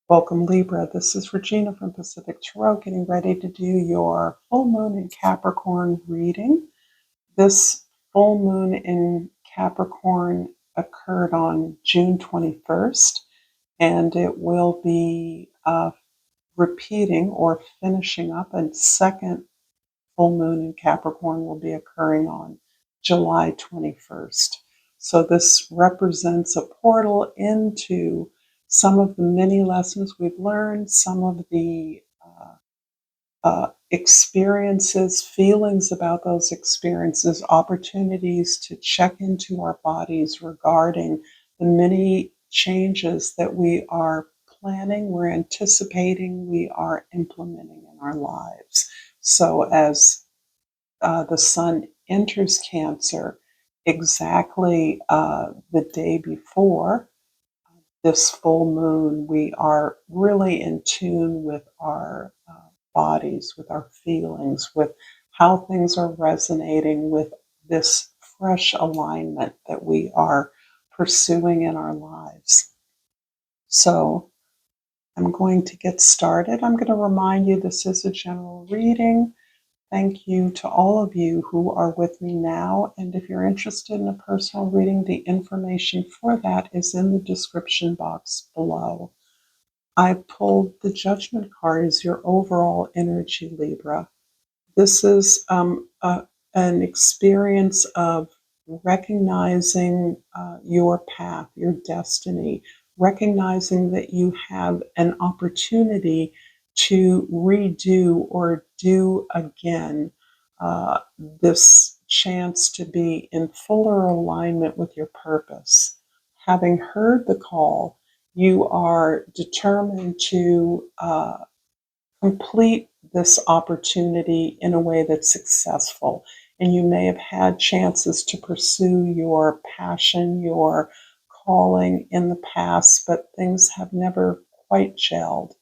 Welcome, Libra. This is Regina from Pacific Tarot, getting ready to do your full moon in Capricorn reading. This full moon in Capricorn occurred on June 21st, and it will be repeating or finishing up. A second full moon in Capricorn will be occurring on July 21st. So this represents a portal into some of the many lessons we've learned, some of the experiences, feelings about those experiences, opportunities to check into our bodies regarding the many changes that we are planning, we're anticipating, we are implementing in our lives. So as the sun enters Cancer exactly the day before this full moon, we are really in tune with our bodies, with our feelings, with how things are resonating with this fresh alignment that we are pursuing in our lives. So I'm going to get started. I'm going to remind you this is a general reading. Thank you to all of you who are with me now. And if you're interested in a personal reading, the information for that is in the description box below. I pulled the Judgment card as your overall energy, Libra. This is an experience of recognizing your path, your destiny, recognizing that you have an opportunity to redo or do again this chance to be in fuller alignment with your purpose. Having heard the call, you are determined to complete this opportunity in a way that's successful. And you may have had chances to pursue your passion, your calling in the past, but things have never quite gelled.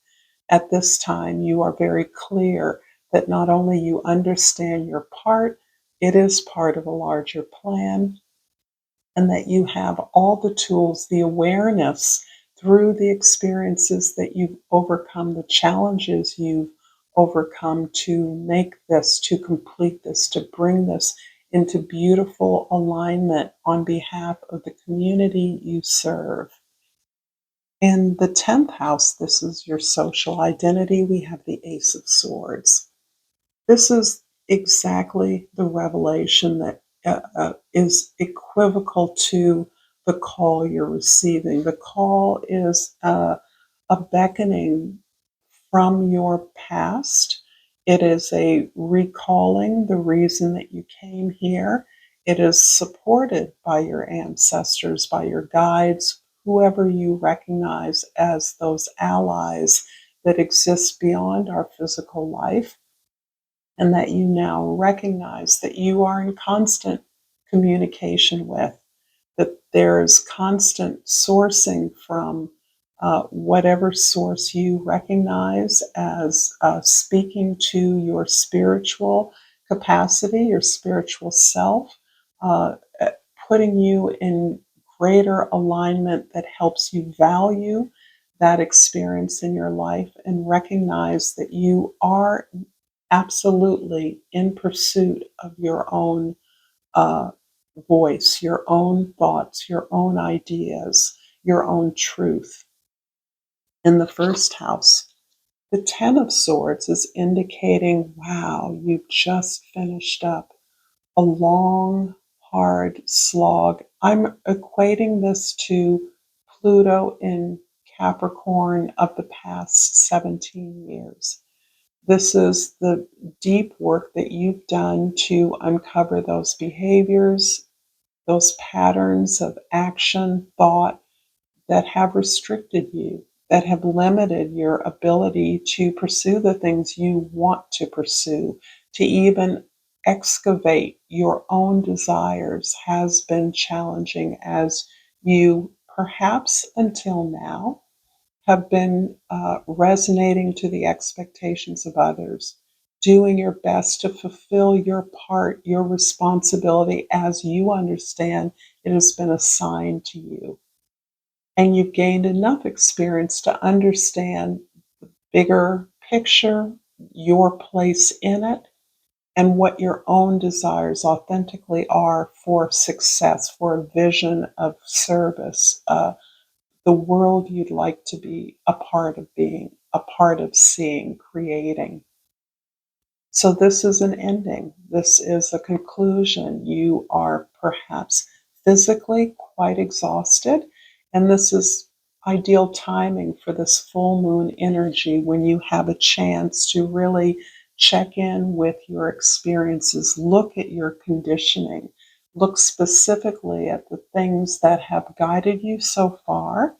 At this time, you are very clear that not only you understand your part, it is part of a larger plan, and that you have all the tools, the awareness through the experiences that you've overcome, the challenges you've overcome to make this, to complete this, to bring this into beautiful alignment on behalf of the community you serve. In the 10th house, this is your social identity. We have the Ace of Swords. This is exactly the revelation that is equivocal to the call you're receiving. The call is a beckoning from your past. It is a recalling the reason that you came here. It is supported by your ancestors, by your guides, whoever you recognize as those allies that exist beyond our physical life, and that you now recognize that you are in constant communication with, that there's constant sourcing from whatever source you recognize as speaking to your spiritual capacity, your spiritual self, uh, putting you in greater alignment that helps you value that experience in your life and recognize that you are absolutely in pursuit of your own uh, voice, your own thoughts, your own ideas, your own truth. In the first house, the Ten of Swords is indicating, wow, you've just finished up a long, hard slog. I'm equating this to Pluto in Capricorn of the past 17 years. This is the deep work that you've done to uncover those behaviors, those patterns of action, thought that have restricted you, that have limited your ability to pursue the things you want to pursue, to even excavate your own desires has been challenging as you, perhaps until now, have been resonating to the expectations of others, doing your best to fulfill your part, your responsibility as you understand it has been assigned to you. and you've gained enough experience to understand the bigger picture, your place in it, and what your own desires authentically are for success, for a vision of service, the world you'd like to be a part of being, a part of seeing, creating. So this is an ending. This is a conclusion. You are perhaps physically quite exhausted, and this is ideal timing for this full moon energy when you have a chance to really check in with your experiences, look at your conditioning, look specifically at the things that have guided you so far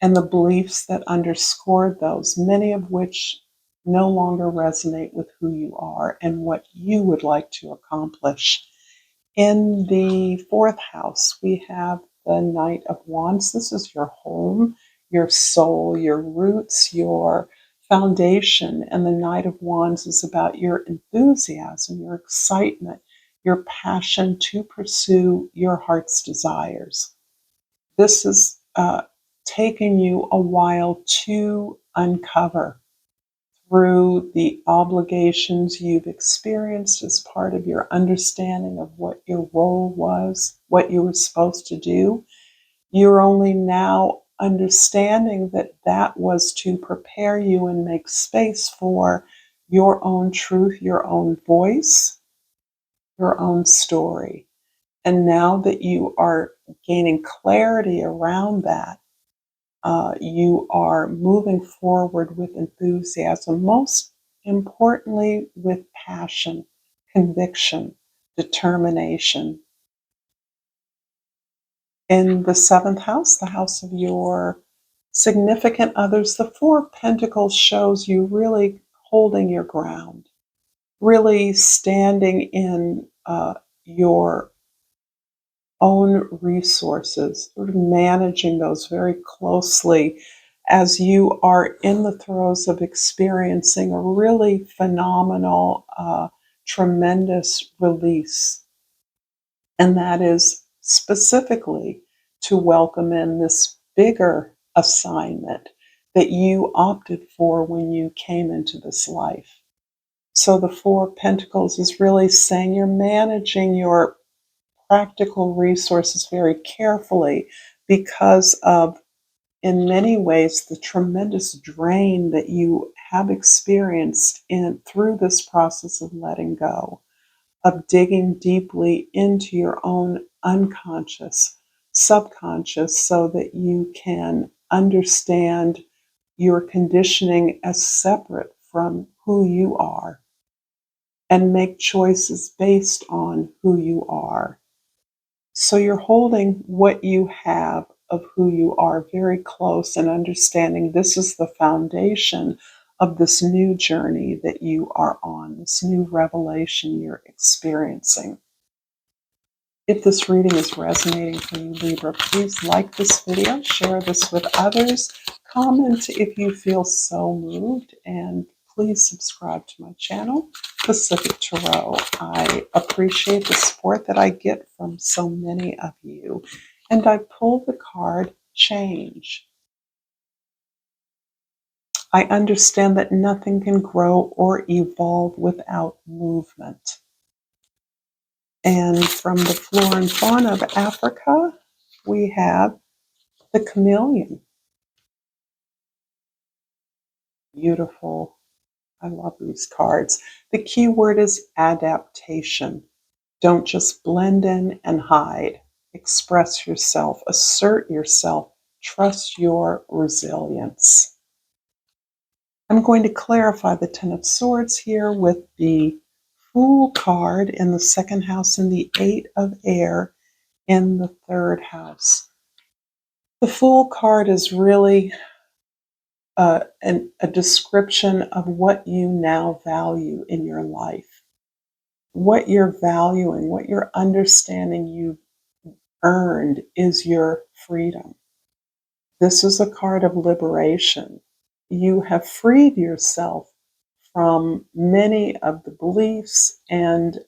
and the beliefs that underscored those, many of which no longer resonate with who you are and what you would like to accomplish. In the fourth house, we have the Knight of Wands. This is your home, your soul, your roots, your foundation. And the Knight of Wands is about your enthusiasm, your excitement, your passion to pursue your heart's desires. This has taken you a while to uncover through the obligations you've experienced as part of your understanding of what your role was, what you were supposed to do. You're only now understanding that that was to prepare you and make space for your own truth, your own voice, your own story. And now that you are gaining clarity around that, you are moving forward with enthusiasm, most importantly, with passion, conviction, determination. In the seventh house, the house of your significant others, the Four of Pentacles shows you really holding your ground, really standing in your own resources, sort of managing those very closely as you are in the throes of experiencing a really phenomenal, tremendous release. And that is specifically to welcome in this bigger assignment that you opted for when you came into this life. So the Four of Pentacles is really saying you're managing your practical resources very carefully because of, in many ways, the tremendous drain that you have experienced through this process of letting go, of digging deeply into your own unconscious, subconscious, so that you can understand your conditioning as separate from who you are and make choices based on who you are. So you're holding what you have of who you are very close and understanding this is the foundation of this new journey that you are on, this new revelation you're experiencing. If this reading is resonating for you, Libra, please like this video, share this with others, comment if you feel so moved, and please subscribe to my channel, Pacific Tarot. I appreciate the support that I get from so many of you. And I pulled the card Change. I understand that nothing can grow or evolve without movement. And from the flora and fauna of Africa, we have the chameleon. Beautiful. I love these cards. The key word is adaptation. Don't just blend in and hide. Express yourself, assert yourself, trust your resilience. I'm going to clarify the Ten of Swords here with the Fool card in the second house and the Eight of Air in the third house. The Fool card is really a description of what you now value in your life, what you're valuing, what you're understanding you've earned is your freedom. This is a card of liberation. You have freed yourself from many of the beliefs and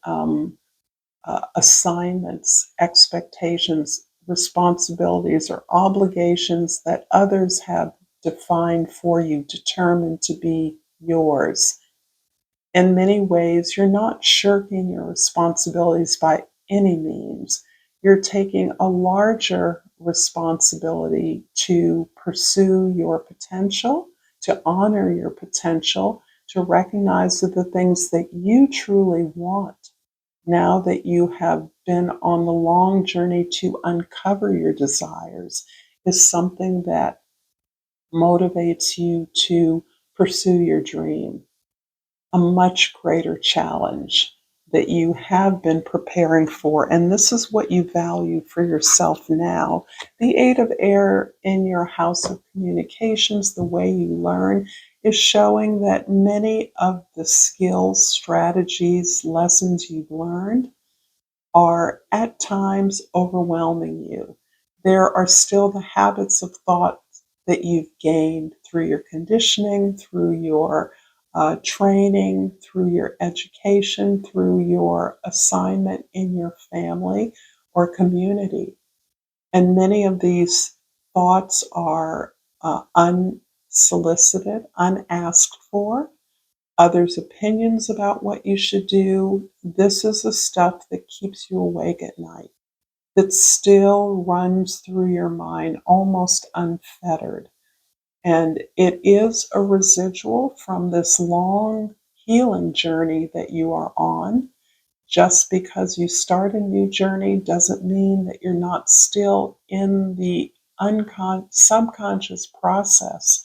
assignments, expectations responsibilities or obligations that others have defined for you, determined to be yours. In many ways, you're not shirking your responsibilities by any means. You're taking a larger responsibility to pursue your potential, to honor your potential, to recognize that the things that you truly want, now that you have been on the long journey to uncover your desires, is something that motivates you to pursue your dream, a much greater challenge that you have been preparing for. And this is what you value for yourself now. The Eight of Air in your house of communications, the way you learn, is showing that many of the skills, strategies, lessons you've learned are at times overwhelming you. There are still the habits of thought that you've gained through your conditioning, through your training, through your education, through your assignment in your family or community. And many of these thoughts are unsolicited, unasked for, others' opinions about what you should do. This is the stuff that keeps you awake at night, that still runs through your mind almost unfettered. And it is a residual from this long healing journey that you are on. Just because you start a new journey doesn't mean that you're not still in the subconscious process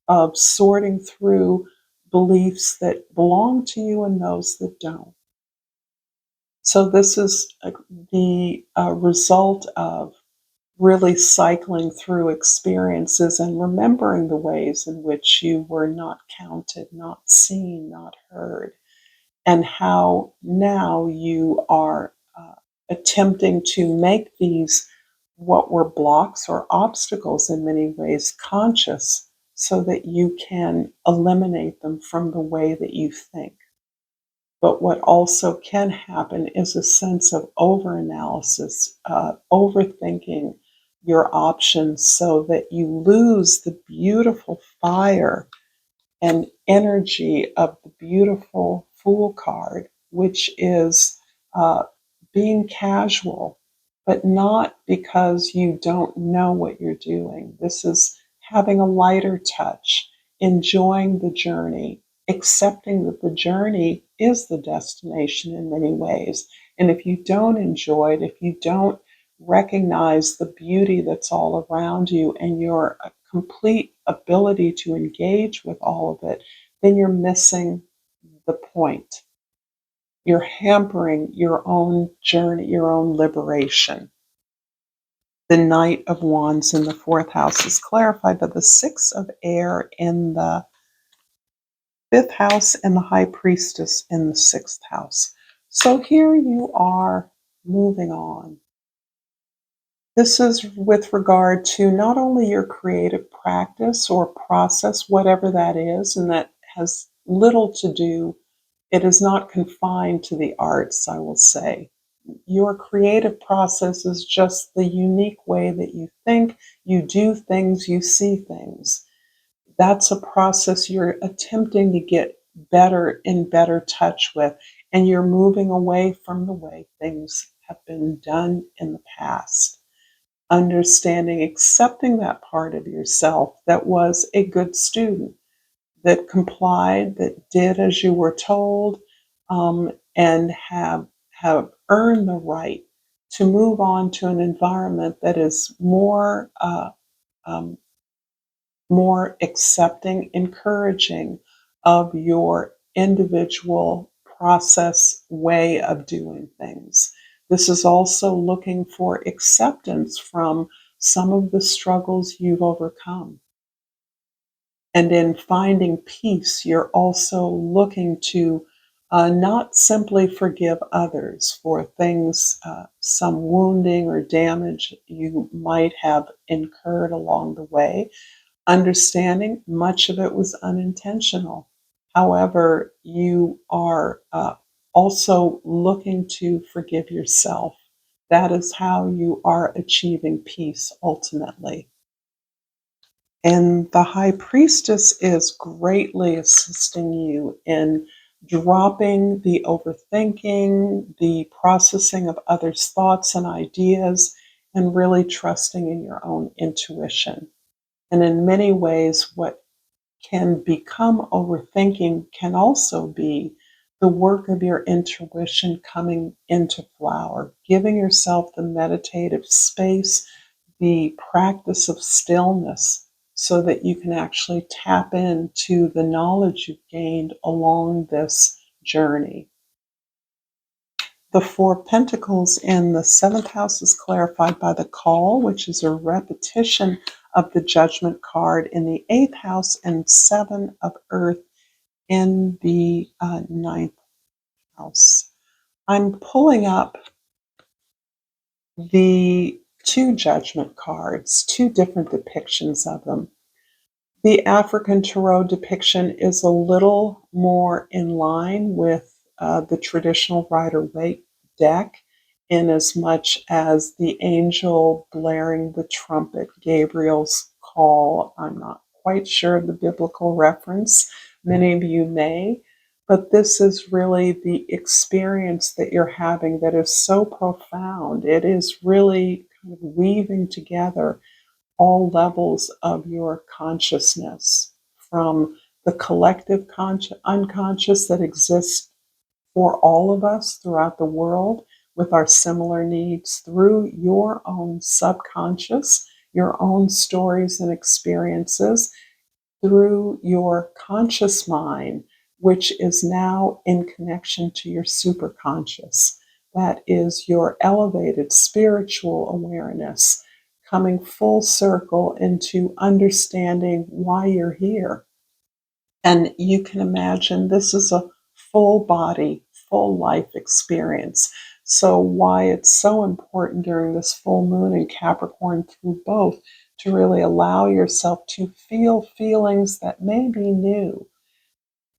of sorting through beliefs that belong to you and those that don't. So, this is the result of really cycling through experiences and remembering the ways in which you were not counted, not seen, not heard, and how now you are attempting to make these, what were blocks or obstacles in many ways, conscious so that you can eliminate them from the way that you think. But what also can happen is a sense of overanalysis, overthinking your options so that you lose the beautiful fire and energy of the beautiful Fool card, which is being casual, but not because you don't know what you're doing. This is having a lighter touch, enjoying the journey, accepting that the journey is the destination in many ways. And if you don't enjoy it, if you don't recognize the beauty that's all around you and your complete ability to engage with all of it, then you're missing the point. You're hampering your own journey, your own liberation. The Knight of Wands in the fourth house is clarified by the Six of Air in the fifth house and the High Priestess in the sixth house. So here you are moving on. This is with regard to not only your creative practice or process, whatever that is, and that has little to do, it is not confined to the arts, I will say. Your creative process is just the unique way that you think, you do things, you see things. That's a process you're attempting to get better in better touch with, and you're moving away from the way things have been done in the past. Understanding, accepting that part of yourself that was a good student, that complied, that did as you were told, and have earned the right to move on to an environment that is um, more accepting, encouraging of your individual process way of doing things. This is also looking for acceptance from some of the struggles you've overcome. And in finding peace, you're also looking to not simply forgive others for things, some wounding or damage you might have incurred along the way, understanding much of it was unintentional. However, you are also looking to forgive yourself That is how you are achieving peace ultimately. And the high priestess is greatly assisting you in dropping the overthinking, the processing of others' thoughts and ideas, and really trusting in your own intuition. And in many ways, what can become overthinking can also be the work of your intuition coming into flower, giving yourself the meditative space, the practice of stillness, so that you can actually tap into the knowledge you've gained along this journey. The Four of Pentacles in the seventh house is clarified by the call, which is a repetition of the Judgment card in the eighth house, and Seven of Earth in the ninth house. I'm pulling up the two Judgment cards, two different depictions of them. The African Tarot depiction is a little more in line with the traditional Rider-Waite deck, in as much as the angel blaring the trumpet, Gabriel's call. I'm not quite sure of the biblical reference. Many of you may, but this is really the experience that you're having that is so profound. It is really kind of weaving together all levels of your consciousness, from the collective unconscious that exists for all of us throughout the world with our similar needs, through your own subconscious, your own stories and experiences, through your conscious mind, which is now in connection to your superconscious. That is your elevated spiritual awareness coming full circle into understanding why you're here. And you can imagine this is a full body, full life experience. So, why it's so important during this full moon in Capricorn through both to really allow yourself to feel feelings that may be new,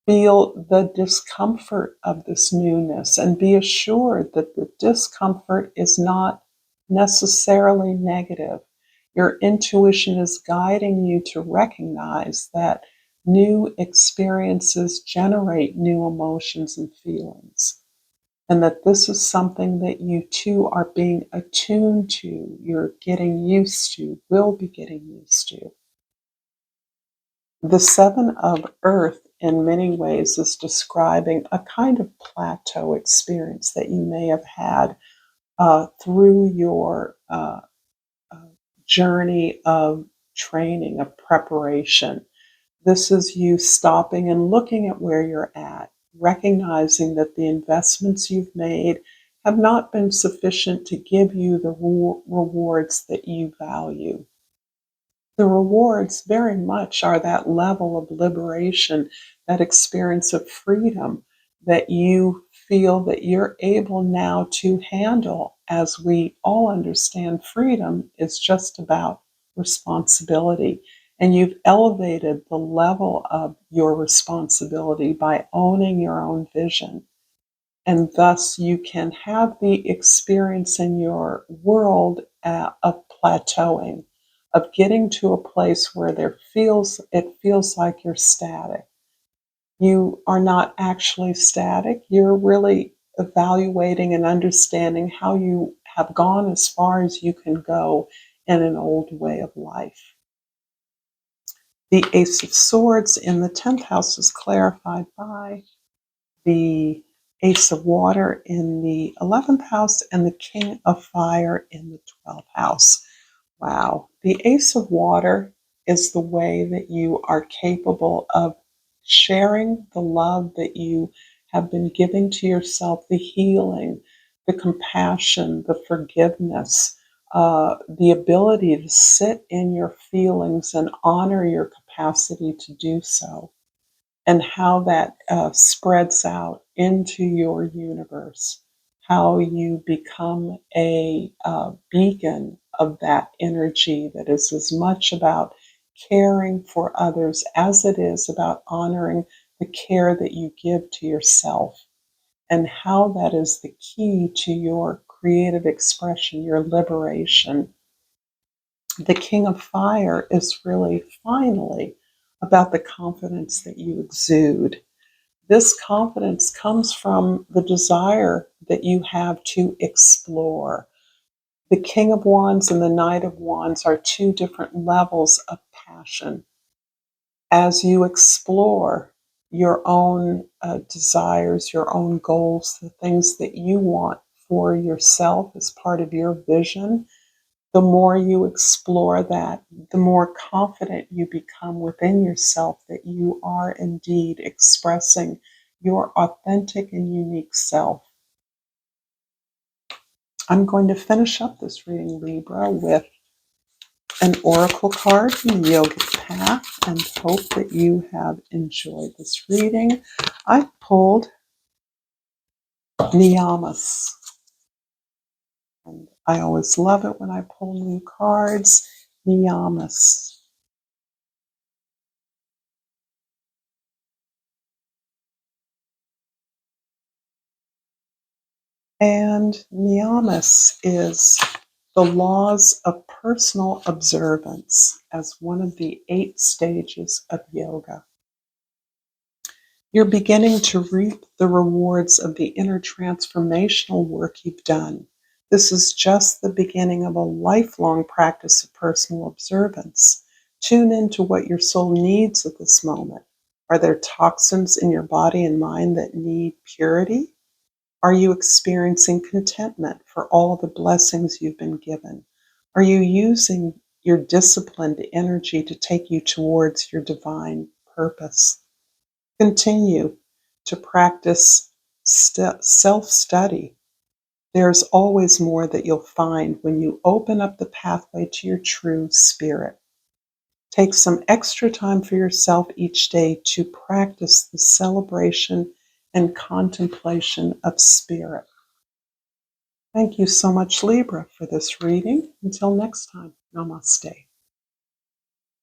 feel the discomfort of this newness, and be assured that the discomfort is not necessarily negative. Your intuition is guiding you to recognize that new experiences generate new emotions and feelings, and that this is something that you too are being attuned to, you're getting used to, will be getting used to. The Seven of Earth, in many ways, is describing a kind of plateau experience that you may have had through your uh, journey of training, of preparation. This is you stopping and looking at where you're at, recognizing that the investments you've made have not been sufficient to give you the rewards that you value. The rewards very much are that level of liberation, that experience of freedom that you feel that you're able now to handle. As we all understand, freedom is just about responsibility. And you've elevated the level of your responsibility by owning your own vision, and thus you can have the experience in your world of plateauing, of getting to a place where it feels like you're static. You are not actually static. You're really evaluating and understanding how you have gone as far as you can go in an old way of life. The Ace of Swords in the 10th house is clarified by the Ace of Water in the 11th house, and the King of Fire in the 12th house. Wow. The Ace of Water is the way that you are capable of sharing the love that you have been giving to yourself, the healing, the compassion, the forgiveness, the ability to sit in your feelings and honor your capacity to do so, and how that spreads out into your universe, how you become a beacon of that energy that is as much about caring for others as it is about honoring the care that you give to yourself, and how that is the key to your creative expression, your liberation. The King of Fire is really finally about the confidence that you exude. This confidence comes from the desire that you have to explore. The King of Wands and the Knight of Wands are two different levels of passion. As you explore your own desires, your own goals, the things that you want for yourself as part of your vision, the more you explore that, the more confident you become within yourself that you are indeed expressing your authentic and unique self. I'm going to finish up this reading, Libra, with an oracle card from the Yogic Path and hope that you have enjoyed this reading. I pulled Niyamas, and I always love it when I pull new cards. Niyamas. And Niyamas is the laws of personal observance as one of the 8 stages of yoga. You're beginning to reap the rewards of the inner transformational work you've done. This is just the beginning of a lifelong practice of personal observance. Tune into what your soul needs at this moment. Are there toxins in your body and mind that need purity? Are you experiencing contentment for all the blessings you've been given? Are you using your disciplined energy to take you towards your divine purpose? Continue to practice self-study. There's always more that you'll find when you open up the pathway to your true spirit. Take some extra time for yourself each day to practice the celebration and contemplation of spirit. Thank you so much, Libra, for this reading. Until next time, namaste.